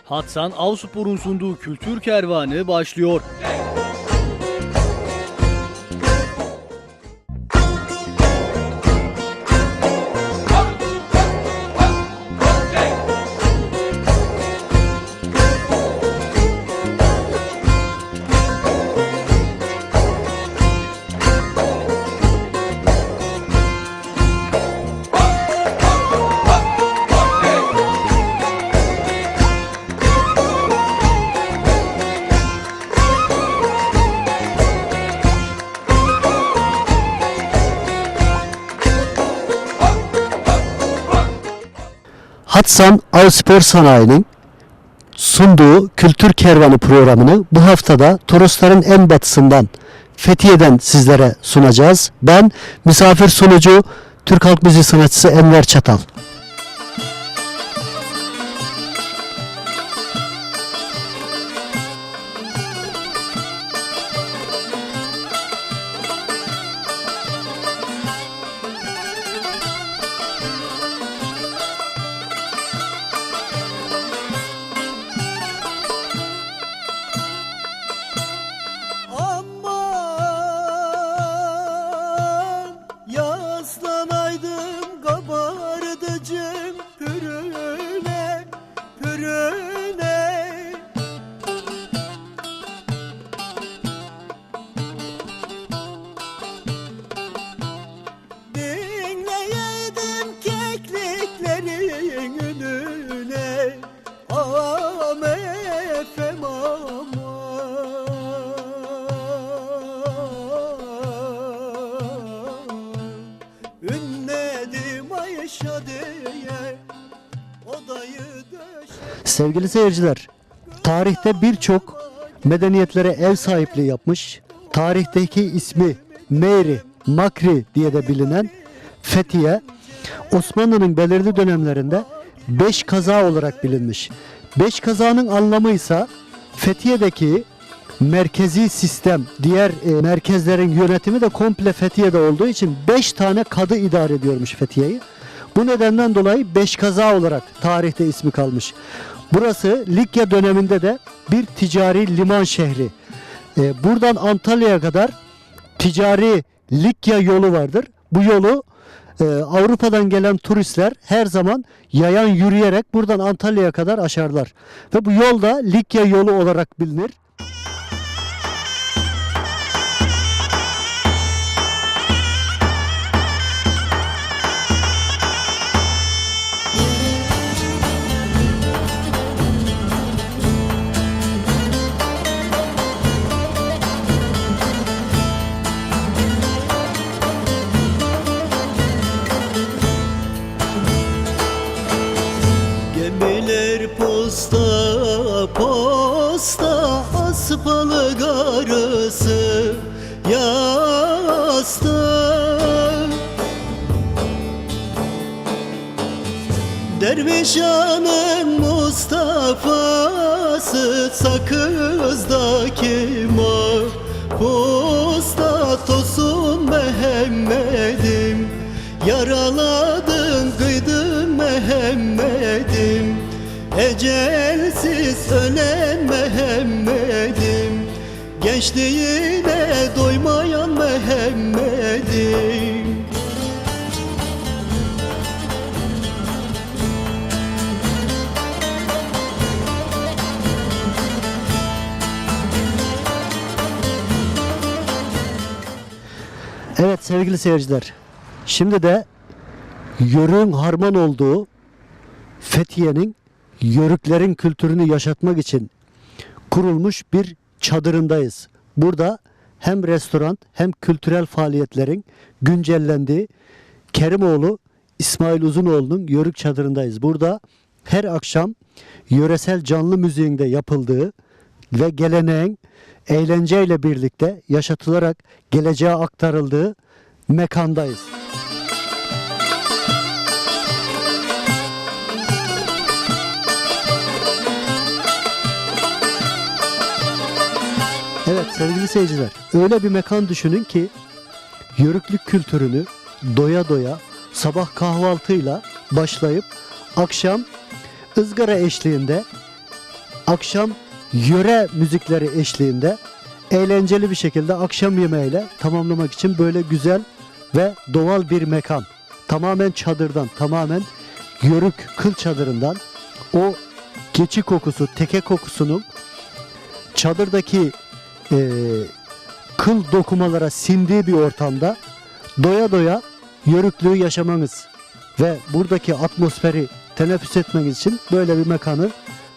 Hatsan Avspor'un sunduğu kültür kervanı başlıyor. Hatsan Avspor Sanayi'nin sunduğu Kültür Kervanı programını bu haftada Torosların en batısından Fethiye'den sizlere sunacağız. Ben misafir sunucu Türk Halk Müziği sanatçısı Enver Çatal. Yaslanaydım kabardıcım pürüne pürüne. Dinleyeydim kekliklerin ününe. Am efem ünledim Ayşe diye odayı döşe. Sevgili seyirciler, tarihte birçok medeniyetlere ev sahipliği yapmış, tarihteki ismi Meyri, Makri diye de bilinen Fethiye, Osmanlı'nın belirli dönemlerinde beş kaza olarak bilinmiş. Beş kazanın anlamı ise Fethiye'deki merkezi sistem, diğer merkezlerin yönetimi de komple Fethiye'de olduğu için 5 tane kadı idare ediyormuş Fethiye'yi. Bu nedenden dolayı Beşkaza olarak tarihte ismi kalmış. Burası Likya döneminde de bir ticari liman şehri. Buradan Antalya'ya kadar ticari Likya yolu vardır. Bu yolu Avrupa'dan gelen turistler her zaman yayan yürüyerek buradan Antalya'ya kadar aşarlar. Ve bu yol da Likya yolu olarak bilinir. Gemiler posta posta aspalı garısı yasta. Dervişanın Mustafa'sı Sakız'daki mahpusta Tosun Mehmet'im yaraladın kıydın Mehmet'im, ecelsiz ölen Mehmet'im, gençliğine doymayan Mehmet'im. Evet sevgili seyirciler, şimdi de yörüğün harman olduğu Fethiye'nin yörüklerin kültürünü yaşatmak için kurulmuş bir çadırındayız. Burada hem restoran hem kültürel faaliyetlerin güncellendiği Kerimoğlu İsmail Uzunoğlu'nun yörük çadırındayız. Burada her akşam yöresel canlı müziğin de yapıldığı ve geleneğin eğlenceyle birlikte yaşatılarak geleceğe aktarıldığı mekandayız. Evet sevgili seyirciler, öyle bir mekan düşünün ki yörüklük kültürünü doya doya sabah kahvaltıyla başlayıp akşam ızgara eşliğinde akşam yöre müzikleri eşliğinde eğlenceli bir şekilde akşam yemeğiyle tamamlamak için böyle güzel ve doğal bir mekan. Tamamen çadırdan, tamamen yörük kıl çadırından o keçi kokusu, teke kokusunun çadırdaki kıl dokumalara sindiği bir ortamda doya doya yörüklüğü yaşamanız ve buradaki atmosferi teneffüs etmeniz için böyle bir mekanı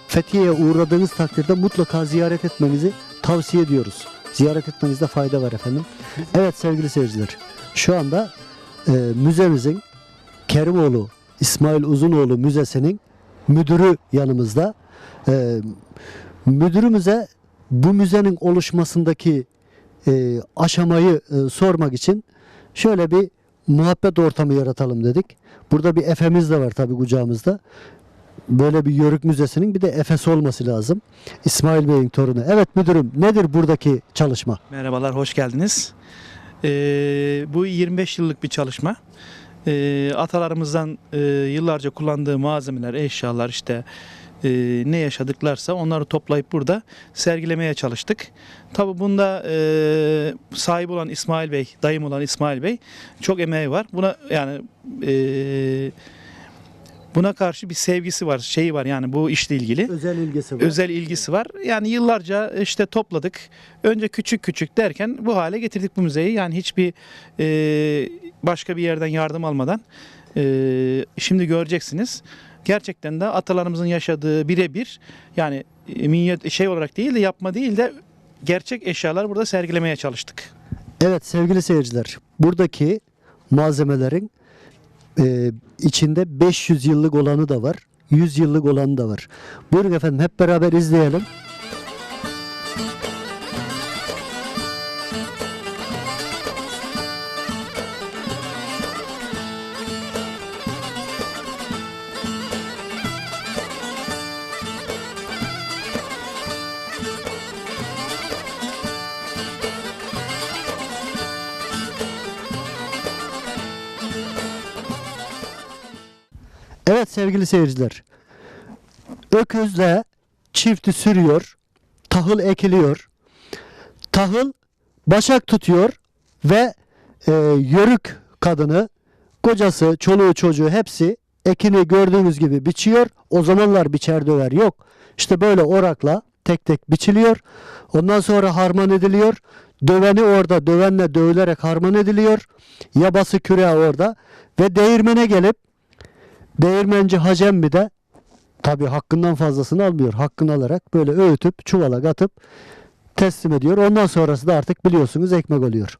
Fethiye'ye uğradığınız takdirde mutlaka ziyaret etmenizi tavsiye ediyoruz. Ziyaret etmenizde fayda var efendim. Evet sevgili seyirciler, şu anda müzemizin Kerimoğlu İsmail Uzunoğlu Müzesi'nin müdürü yanımızda. Müdürümüze bu müzenin oluşmasındaki aşamayı sormak için şöyle bir muhabbet ortamı yaratalım dedik. Burada bir efemiz de var tabii kucağımızda. Böyle bir yörük müzesinin bir de efesi olması lazım. İsmail Bey'in torunu. Evet müdürüm, nedir buradaki çalışma? Merhabalar, hoş geldiniz. Bu 25 yıllık bir çalışma. Atalarımızdan yıllarca kullandığı malzemeler, eşyalar işte ne yaşadıklarsa onları toplayıp burada sergilemeye çalıştık. Tabii bunda sahibi olan İsmail Bey, dayım olan İsmail Bey çok emeği var. Buna yani buna karşı bir sevgisi var, şeyi var yani bu işle ilgili. Özel ilgisi var. Özel ilgisi var. Yani yıllarca işte topladık. Önce küçük küçük derken bu hale getirdik bu müzeyi. Yani hiçbir başka bir yerden yardım almadan şimdi göreceksiniz. Gerçekten de atalarımızın yaşadığı birebir yani minyat şey olarak değil de yapma değil de gerçek eşyalar burada sergilemeye çalıştık. Evet sevgili seyirciler, buradaki malzemelerin içinde 500 yıllık olanı da var, 100 yıllık olanı da var. Buyurun efendim, hep beraber izleyelim. Evet sevgili seyirciler, öküzle çifti sürüyor, tahıl ekiliyor, tahıl başak tutuyor ve yörük kadını, kocası, çoluğu çocuğu hepsi ekini gördüğünüz gibi biçiyor. O zamanlar biçer döver yok. İşte böyle orakla tek tek biçiliyor. Ondan sonra harman ediliyor. Döveni orada dövenle dövülerek harman ediliyor. Yabası küreği orada ve değirmene gelip değirmenci Hacemmi de tabi hakkından fazlasını almıyor. Hakkını alarak böyle öğütüp çuvala katıp teslim ediyor. Ondan sonrası da artık biliyorsunuz ekmek oluyor.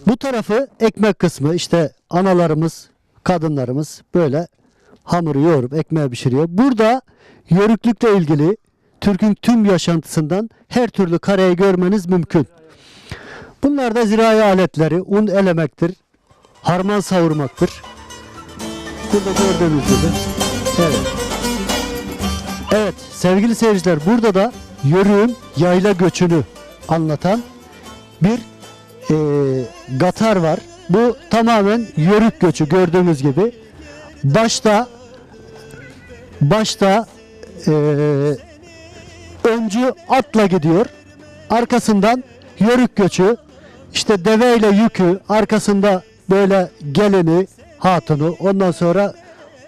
Bu tarafı ekmek kısmı, işte analarımız, kadınlarımız böyle hamuru yoğurup ekmeğe pişiriyor. Burada yörüklükle ilgili Türk'ün tüm yaşantısından her türlü kareyi görmeniz mümkün. Bunlar da zirai aletleri, un elemektir, harman savurmaktır. Burada gördüğünüz gibi. Evet. Evet sevgili seyirciler, burada da yörüğün yayla göçünü anlatan bir gatar var. Bu tamamen yörük göçü gördüğünüz gibi. Başta öncü atla gidiyor. Arkasından yörük göçü, işte deveyle yükü, arkasında böyle gelini, hatunu, ondan sonra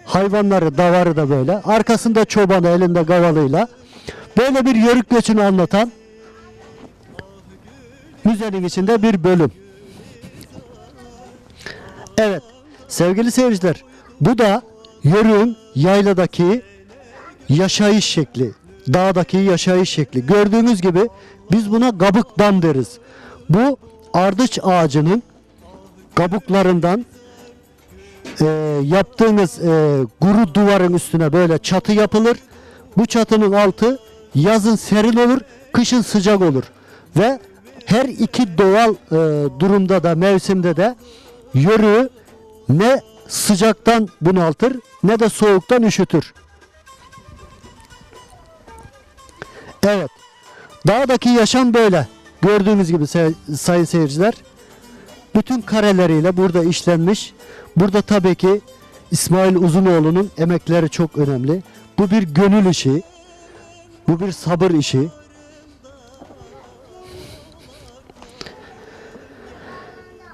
hayvanları, davarı da böyle. Arkasında çobanı elinde gavalıyla. Böyle bir yörük göçünü anlatan müzenin içinde bir bölüm. Evet sevgili seyirciler, bu da yörüğün yayladaki yaşayış şekli, dağdaki yaşayış şekli. Gördüğünüz gibi biz buna kabuk dam deriz. Bu ardıç ağacının kabuklarından yaptığınız kuru duvarın üstüne böyle çatı yapılır. Bu çatının altı yazın serin olur, kışın sıcak olur. Ve her iki doğal durumda da, mevsimde de yörüğü ne sıcaktan bunaltır ne de soğuktan üşütür. Evet. Dağdaki yaşam böyle. Gördüğünüz gibi sayın seyirciler. Bütün kareleriyle burada işlenmiş. Burada tabii ki İsmail Uzunoğlu'nun emekleri çok önemli. Bu bir gönül işi. Bu bir sabır işi.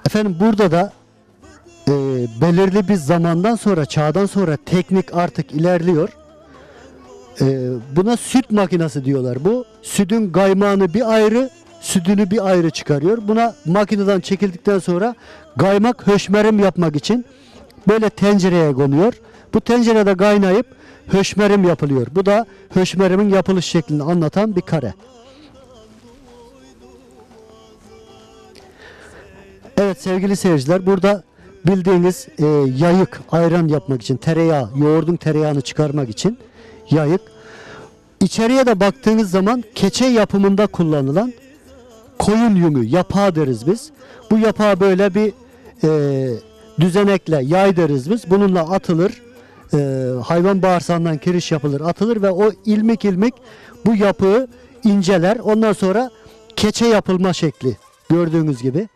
Efendim burada da belirli bir zamandan sonra, çağdan sonra teknik artık ilerliyor. Buna süt makinesi diyorlar. Bu sütün kaymağını bir ayrı, sütünü bir ayrı çıkarıyor. Buna makineden çekildikten sonra kaymak höşmerim yapmak için böyle tencereye konuyor. Bu tencerede kaynayıp höşmerim yapılıyor. Bu da höşmerimin yapılış şeklini anlatan bir kare. Evet sevgili seyirciler, burada bildiğiniz yayık, ayran yapmak için, tereyağı, yoğurdun tereyağını çıkarmak için yayık. İçeriye de baktığınız zaman keçe yapımında kullanılan koyun yünü, yapağı deriz biz. Bu yapağı böyle bir düzenekle, yay deriz biz. Bununla atılır, hayvan bağırsağından kiriş yapılır, atılır ve o ilmik ilmik bu yapığı inceler. Ondan sonra keçe yapılma şekli gördüğünüz gibi.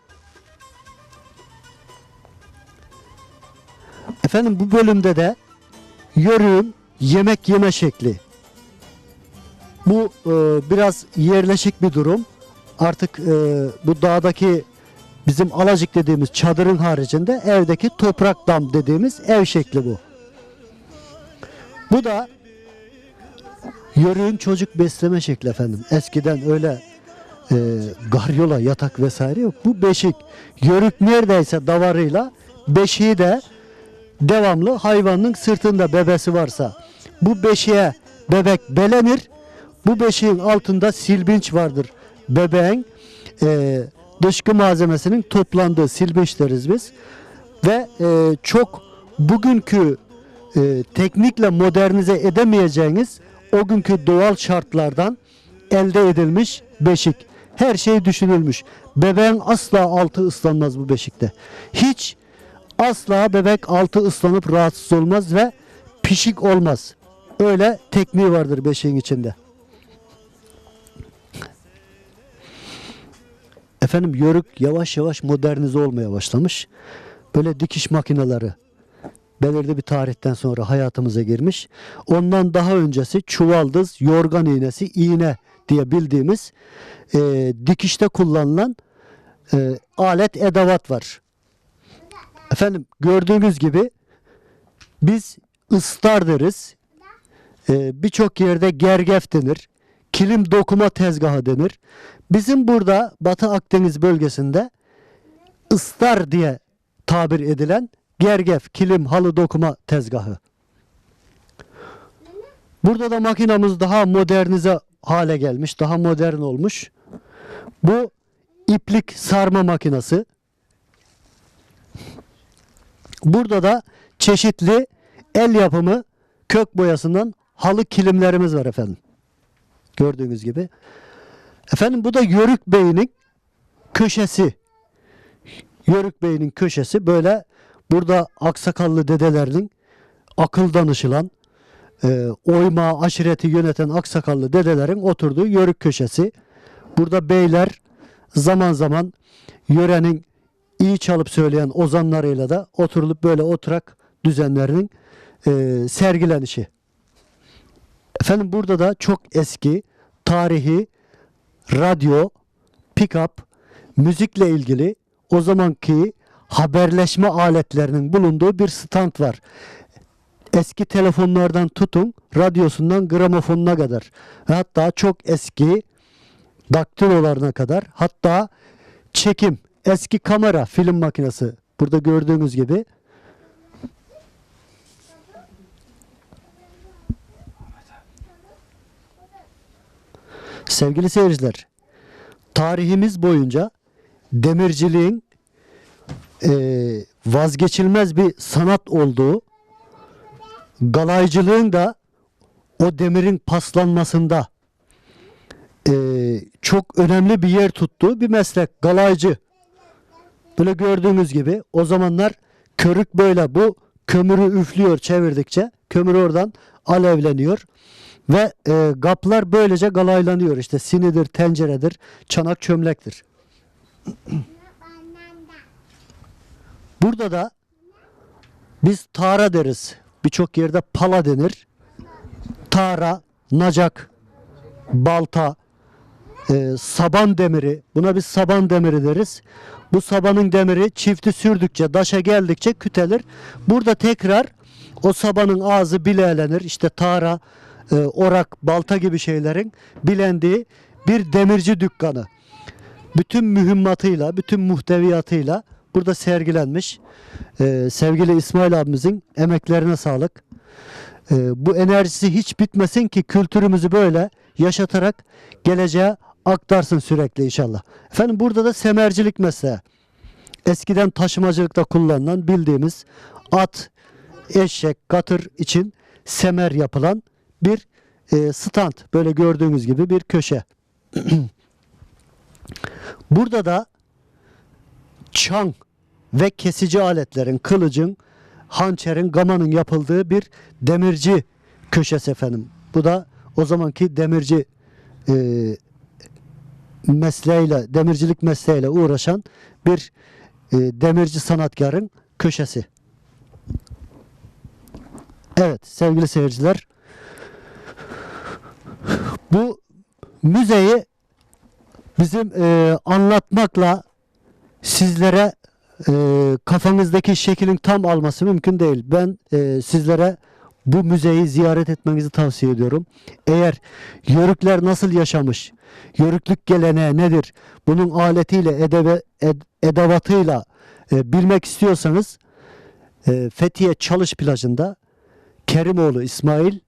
Efendim bu bölümde de yörüğün yemek yeme şekli. Bu biraz yerleşik bir durum. Artık bu dağdaki bizim alacık dediğimiz çadırın haricinde evdeki toprak dam dediğimiz ev şekli bu. Bu da yörüğün çocuk besleme şekli efendim. Eskiden öyle garyola, yatak vesaire yok. Bu beşik. Yörük neredeyse davarıyla, beşiği de devamlı hayvanın sırtında bebesi varsa bu beşiğe bebek belenir. Bu beşiğin altında silbinç vardır. Bebeğin dışkı malzemesinin toplandığı silbinç deriz biz. Ve çok bugünkü teknikle modernize edemeyeceğiniz o günkü doğal şartlardan elde edilmiş beşik. Her şey düşünülmüş. Bebeğin asla altı ıslanmaz bu beşikte. Hiç asla bebek altı ıslanıp rahatsız olmaz ve pişik olmaz. Öyle tekniği vardır beşiğin içinde. Efendim yörük yavaş yavaş modernize olmaya başlamış. Böyle dikiş makineleri belirli bir tarihten sonra hayatımıza girmiş. Ondan daha öncesi çuvaldız, yorgan iğnesi, iğne diye bildiğimiz dikişte kullanılan alet edevat var. Efendim gördüğünüz gibi biz ıstar deriz. Birçok yerde gergef denir. Kilim dokuma tezgahı denir. Bizim burada Batı Akdeniz bölgesinde ıstar diye tabir edilen gergef, kilim, halı dokuma tezgahı. Burada da makinamız daha modernize hale gelmiş, daha modern olmuş. Bu iplik sarma makinesi. Burada da çeşitli el yapımı kök boyasından halı kilimlerimiz var efendim. Gördüğünüz gibi. Efendim bu da Yörük Bey'in köşesi. Yörük Bey'in köşesi böyle burada aksakallı dedelerinin akıl danışılan oyma aşireti yöneten aksakallı dedelerin oturduğu yörük köşesi. Burada beyler zaman zaman yörenin iyi çalıp söyleyen ozanlarıyla da oturulup böyle oturak düzenlerinin sergilenişi. Efendim burada da çok eski tarihi radyo, pick-up, müzikle ilgili o zamanki haberleşme aletlerinin bulunduğu bir stand var. Eski telefonlardan tutun, radyosundan gramofonuna kadar ve hatta çok eski daktilolarına kadar, hatta çekim, eski kamera, film makinesi burada gördüğünüz gibi. Sevgili seyirciler, tarihimiz boyunca demirciliğin vazgeçilmez bir sanat olduğu, galaycılığın da o demirin paslanmasında çok önemli bir yer tuttuğu bir meslek, galaycı. Böyle gördüğünüz gibi o zamanlar körük böyle bu kömürü üflüyor çevirdikçe, kömür oradan alevleniyor ve kaplar böylece galaylanıyor. İşte sinidir, tenceredir, çanak, çömlektir. Burada da biz tara deriz. Birçok yerde pala denir. tara, nacak, balta, saban demiri. Buna biz saban demiri deriz. Bu sabanın demiri çifti sürdükçe, daşa geldikçe kütelir. Burada tekrar o sabanın ağzı bilelenir. İşte tara, orak, balta gibi şeylerin bilendiği bir demirci dükkanı. Bütün mühimmatıyla, bütün muhteviyatıyla burada sergilenmiş. Sevgili İsmail abimizin emeklerine sağlık. Bu enerjisi hiç bitmesin ki kültürümüzü böyle yaşatarak geleceğe aktarsın sürekli inşallah. Efendim burada da semercilik mesleği. Eskiden taşımacılıkta kullanılan bildiğimiz at, eşek, katır için semer yapılan bir stand. Böyle gördüğünüz gibi bir köşe. Burada da çan ve kesici aletlerin, kılıcın, hançerin, gamanın yapıldığı bir demirci köşesi efendim. Bu da o zamanki demirci mesleğiyle, demircilik mesleğiyle uğraşan bir demirci sanatkarın köşesi. Evet sevgili seyirciler, bu müzeyi bizim anlatmakla sizlere kafanızdaki şeklin tam alması mümkün değil. Ben sizlere bu müzeyi ziyaret etmenizi tavsiye ediyorum. Eğer Yörükler nasıl yaşamış, Yörüklük geleneği nedir, bunun aletiyle, edevatıyla bilmek istiyorsanız Fethiye Çalış plajında Kerimoğlu İsmail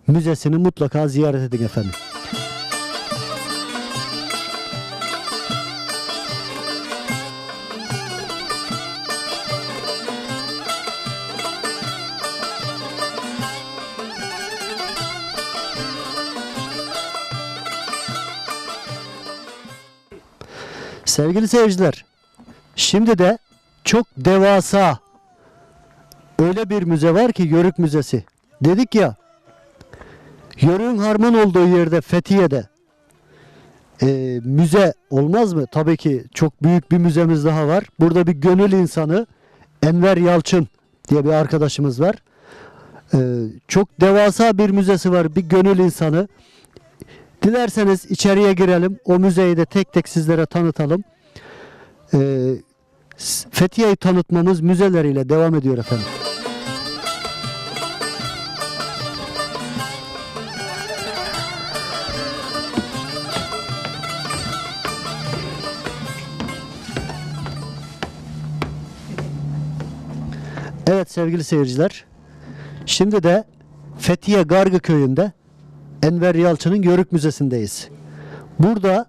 Müzesi'ni mutlaka ziyaret edin efendim. Sevgili seyirciler, şimdi de çok devasa öyle bir müze var ki Yörük Müzesi. Dedik ya, Yörük'ün harman olduğu yerde Fethiye'de müze olmaz mı? Tabii ki çok büyük bir müzemiz daha var. Burada bir gönül insanı Enver Yalçın diye bir arkadaşımız var. Çok devasa bir müzesi var, bir gönül insanı. Dilerseniz içeriye girelim. O müzeyi de tek tek sizlere tanıtalım. Fethiye'yi tanıtmamız müzeleriyle devam ediyor efendim. Evet sevgili seyirciler. Şimdi de Fethiye Gargı Köyü'nde Enver Yalçın'ın Yörük Müzesi'ndeyiz. Burada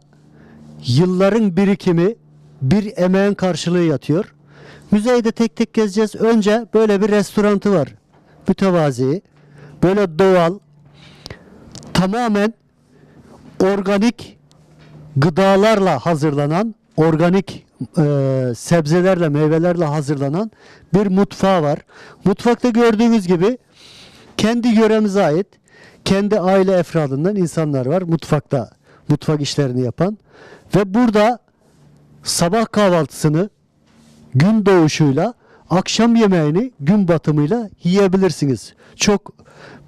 yılların birikimi, bir emeğin karşılığı yatıyor. Müzeyi de tek tek gezeceğiz. Önce böyle bir restorantı var. Mütevazi. Böyle doğal. Tamamen organik gıdalarla hazırlanan, organik sebzelerle, meyvelerle hazırlanan bir mutfağı var. Mutfakta gördüğünüz gibi kendi yöremize ait, kendi aile efradından insanlar var mutfakta, mutfak işlerini yapan. Ve burada sabah kahvaltısını gün doğuşuyla, akşam yemeğini gün batımıyla yiyebilirsiniz. Çok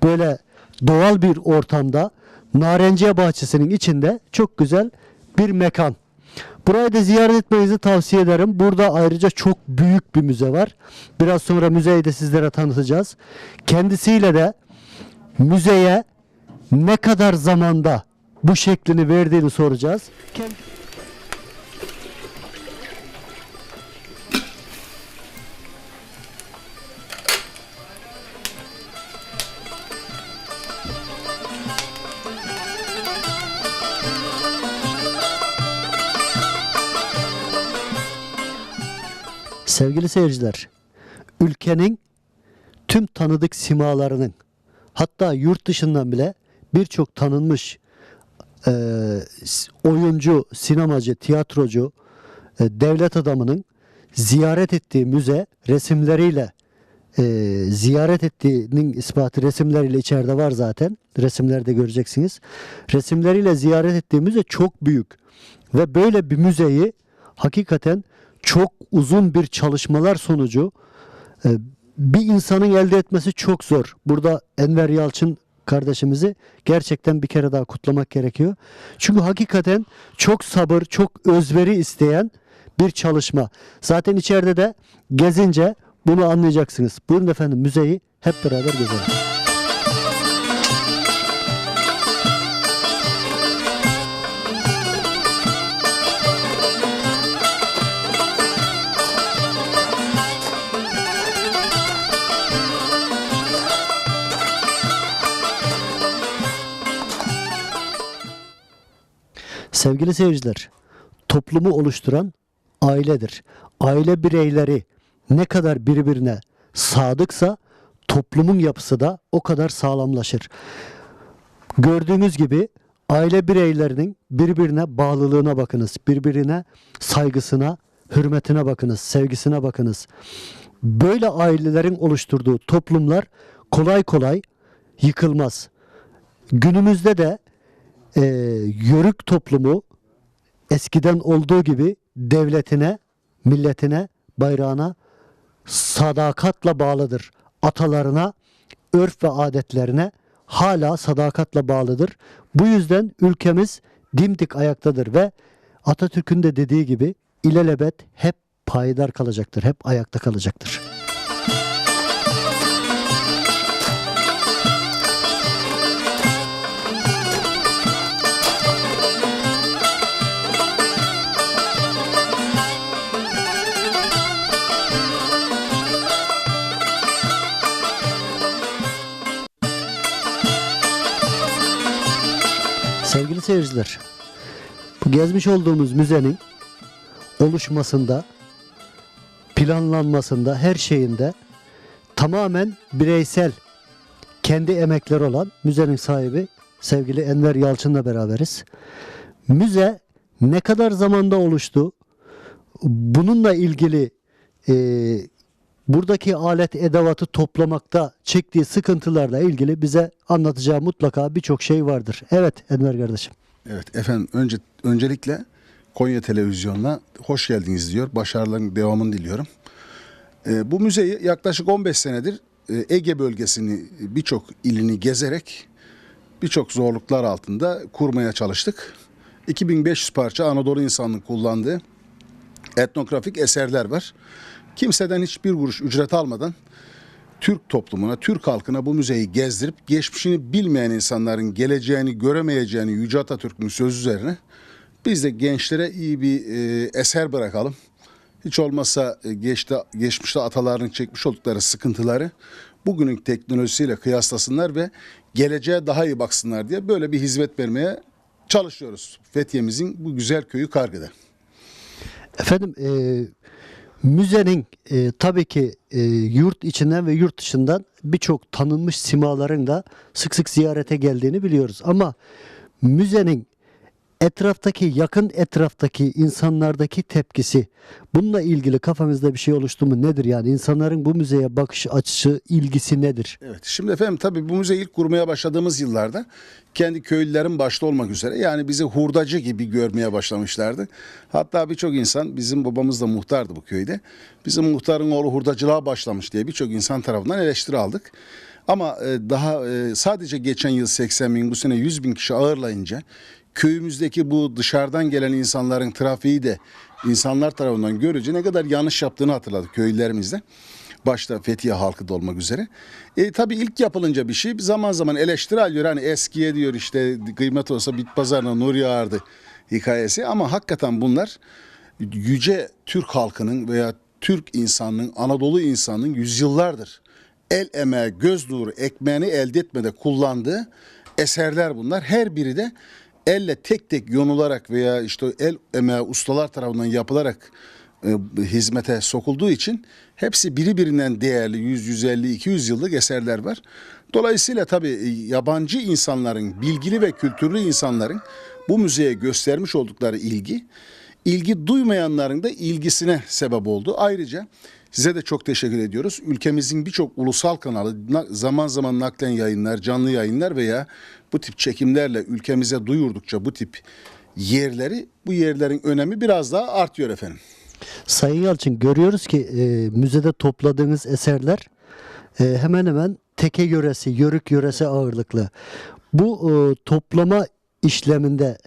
böyle doğal bir ortamda, Narenciye bahçesinin içinde çok güzel bir mekan. Burayı da ziyaret etmenizi tavsiye ederim. Burada ayrıca çok büyük bir müze var. Biraz sonra müzeyi de sizlere tanıtacağız. Kendisiyle de müzeye ne kadar zamanda bu şeklini verdiğini soracağız. Sevgili seyirciler, ülkenin tüm tanıdık simalarının, hatta yurt dışından bile birçok tanınmış oyuncu, sinemacı, tiyatrocu, devlet adamının ziyaret ettiği müze, resimleriyle ziyaret ettiğinin ispatı resimleriyle içeride var zaten. Resimlerde göreceksiniz. Resimleriyle ziyaret ettiği müze çok büyük. Ve böyle bir müzeyi hakikaten çok uzun bir çalışmalar sonucu bir insanın elde etmesi çok zor. Burada Enver Yalçın kardeşimizi gerçekten bir kere daha kutlamak gerekiyor. Çünkü hakikaten çok sabır, çok özveri isteyen bir çalışma. Zaten içeride de gezince bunu anlayacaksınız. Buyurun efendim, müzeyi hep beraber gezelim. Sevgili seyirciler, toplumu oluşturan ailedir. Aile bireyleri ne kadar birbirine sadıksa toplumun yapısı da o kadar sağlamlaşır. Gördüğünüz gibi aile bireylerinin birbirine bağlılığına bakınız. Birbirine saygısına, hürmetine bakınız, sevgisine bakınız. Böyle ailelerin oluşturduğu toplumlar kolay kolay yıkılmaz. Günümüzde de yörük toplumu eskiden olduğu gibi devletine, milletine, bayrağına sadakatle bağlıdır. Atalarına, örf ve adetlerine hala sadakatle bağlıdır. Bu yüzden ülkemiz dimdik ayaktadır ve Atatürk'ün de dediği gibi ilelebet hep payidar kalacaktır, hep ayakta kalacaktır. Sevgili seyirciler, bu gezmiş olduğumuz müzenin oluşmasında, planlanmasında, her şeyinde tamamen bireysel, kendi emekleri olan müzenin sahibi sevgili Enver Yalçın'la beraberiz. Müze ne kadar zamanda oluştu? Bununla ilgili buradaki alet edevatı toplamakta çektiği sıkıntılarla ilgili bize anlatacağı mutlaka birçok şey vardır. Evet Enver kardeşim. Evet efendim, öncelikle Konya Televizyonu'na hoş geldiniz diyor. Başarıların devamını diliyorum. Bu müzeyi yaklaşık 15 senedir Ege bölgesini, birçok ilini gezerek birçok zorluklar altında kurmaya çalıştık. 2500 parça Anadolu insanının kullandığı etnografik eserler var. Kimseden hiçbir kuruş ücret almadan Türk toplumuna, Türk halkına bu müzeyi gezdirip geçmişini bilmeyen insanların geleceğini göremeyeceğini Yüce Atatürk'ün sözü üzerine biz de gençlere iyi bir eser bırakalım. Hiç olmazsa geçmişte atalarının çekmiş oldukları sıkıntıları bugünün teknolojisiyle kıyaslasınlar ve geleceğe daha iyi baksınlar diye böyle bir hizmet vermeye çalışıyoruz. Fethiye'mizin bu güzel köyü Kargı'da. Efendim müzenin tabii ki yurt içinden ve yurt dışından birçok tanınmış simaların da sık sık ziyarete geldiğini biliyoruz. Ama müzenin yakın etraftaki insanlardaki tepkisi, bununla ilgili kafanızda bir şey oluştu mu, nedir yani? İnsanların bu müzeye bakış açısı, ilgisi nedir? Evet, şimdi efendim tabii bu müzeyi ilk kurmaya başladığımız yıllarda kendi köylülerin başta olmak üzere yani bizi hurdacı gibi görmeye başlamışlardı. Hatta birçok insan, bizim babamız da muhtardı bu köyde, bizim muhtarın oğlu hurdacılığa başlamış diye birçok insan tarafından eleştiri aldık. Ama sadece geçen yıl 80 bin, bu sene 100 bin kişi ağırlayınca köyümüzdeki bu dışarıdan gelen insanların trafiği de insanlar tarafından görünce ne kadar yanlış yaptığını hatırladık köylülerimizde. Başta Fethiye halkı da olmak üzere. Tabii ilk yapılınca bir şey zaman zaman eleştiri alıyor. Hani eskiye diyor işte kıymet olsa bit pazarına nur yağardı hikayesi. Ama hakikaten bunlar yüce Türk halkının veya Türk insanının, Anadolu insanının yüzyıllardır el emeği, göz nuru, ekmeğini elde etmede kullandığı eserler bunlar. Her biri de elle tek tek yonularak veya işte el emeği ustalar tarafından yapılarak hizmete sokulduğu için hepsi birbirinden değerli 100, 150, 200 yıllık eserler var. Dolayısıyla tabii yabancı insanların, bilgili ve kültürlü insanların bu müzeye göstermiş oldukları ilgi duymayanların da ilgisine sebep oldu. Ayrıca size de çok teşekkür ediyoruz. Ülkemizin birçok ulusal kanalı zaman zaman naklen yayınlar, canlı yayınlar veya bu tip çekimlerle ülkemize duyurdukça bu tip yerleri, bu yerlerin önemi biraz daha artıyor efendim. Sayın Yalçın, görüyoruz ki müzede topladığınız eserler hemen hemen teke yöresi, yörük yöresi ağırlıklı. Bu toplama işleminde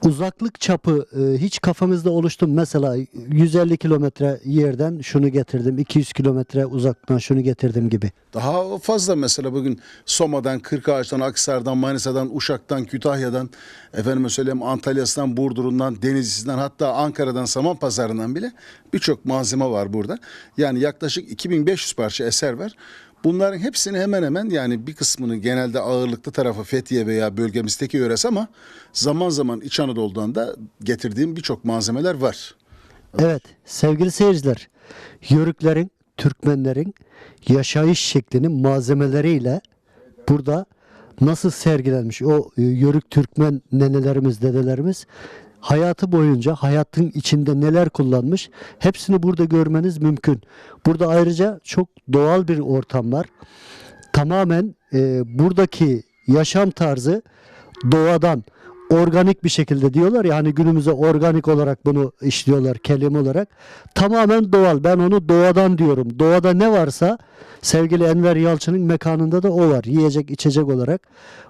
uzaklık çapı hiç kafamızda oluştu mu? Mesela 150 kilometre yerden şunu getirdim, 200 kilometre uzaktan şunu getirdim gibi. Daha fazla mesela bugün Soma'dan, Kırkağaç'tan, Akhisar'dan, Manisa'dan, Uşak'tan, Kütahya'dan, efendime söyleyeyim Antalya'sından, Burdur'undan, Denizli'sinden, hatta Ankara'dan, Samanpazarı'ndan bile birçok malzeme var burada. Yani yaklaşık 2500 parça eser var. Bunların hepsini hemen hemen, yani bir kısmını genelde ağırlıklı tarafı Fethiye veya bölgemizdeki yöresi, ama zaman zaman İç Anadolu'dan da getirdiğim birçok malzemeler var. Evet sevgili seyirciler, Yörüklerin, Türkmenlerin yaşayış şeklinin malzemeleriyle burada nasıl sergilenmiş o Yörük Türkmen nenelerimiz, dedelerimiz hayatı boyunca hayatın içinde neler kullanmış, hepsini burada görmeniz mümkün. Burada ayrıca çok doğal bir ortam var. Tamamen buradaki yaşam tarzı doğadan, organik bir şekilde diyorlar ya, hani günümüze organik olarak bunu işliyorlar kelime olarak. Tamamen doğal. Ben onu doğadan diyorum. Doğada ne varsa sevgili Enver Yalçın'ın mekanında da o var. Yiyecek, içecek olarak.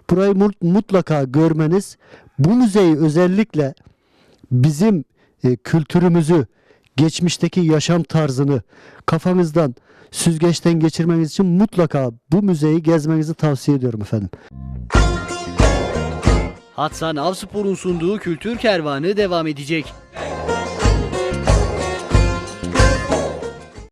Burayı mutlaka görmeniz, bu müzeyi özellikle bizim kültürümüzü, geçmişteki yaşam tarzını kafanızdan, süzgeçten geçirmeniz için mutlaka bu müzeyi gezmenizi tavsiye ediyorum efendim. Hatsan Avspor'un sunduğu Kültür Kervanı devam edecek.